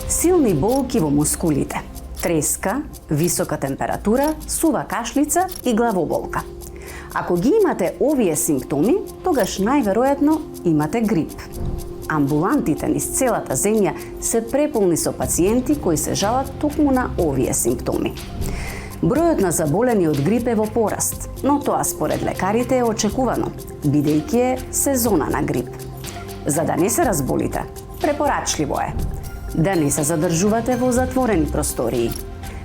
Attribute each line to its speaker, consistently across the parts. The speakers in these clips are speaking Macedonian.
Speaker 1: Силни болки во мускулите, треска, висока температура, сува кашлица и главоболка. Ако ги имате овие симптоми, тогаш најверојатно имате грип. Амбулантите низ целата земја се преполни со пациенти кои се жалат токму на овие симптоми. Бројот на заболени од грип е во пораст, но тоа според лекарите е очекувано, бидејќи е сезона на грип. За да не се разболите, препорачливо е да не се задржувате во затворени простории,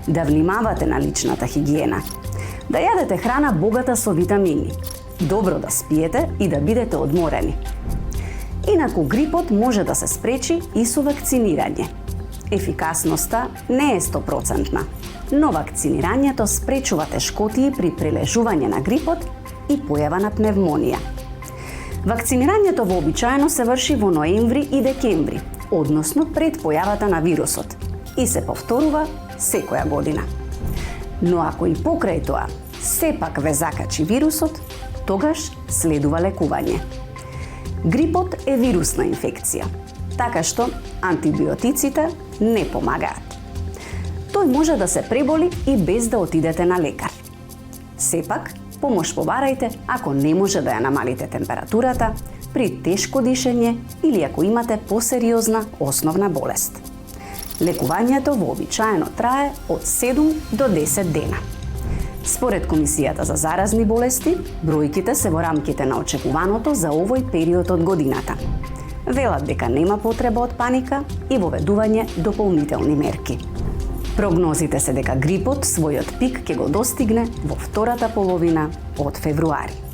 Speaker 1: да внимавате на личната хигиена, да јадете храна богата со витамини, добро да спиете и да бидете одморени. Инаку грипот може да се спречи и со вакцинирање. Ефикасноста не е 100%, но вакцинирањето спречува тешкотии при прележување на грипот и појава на пневмонија. Вакцинирањето вообичаено се врши во ноември и декември, односно пред појавата на вирусот, и се повторува секоја година. Но ако и покрај тоа сепак ве закачи вирусот, тогаш следува лекување. Грипот е вирусна инфекција, така што антибиотиците не помагаат. Тој може да се преболи и без да отидете на лекар. Сепак, помош побарајте ако не може да ја намалите температурата, при тешко дишење или ако имате посериозна основна болест. Лекувањето вообичаено трае од 7 до 10 дена. Според Комисијата за заразни болести, бројките се во рамките на очекуваното за овој период од годината. Велат дека нема потреба од паника и воведување дополнителни мерки. Прогнозите се дека грипот својот пик ќе го достигне во втората половина од февруари.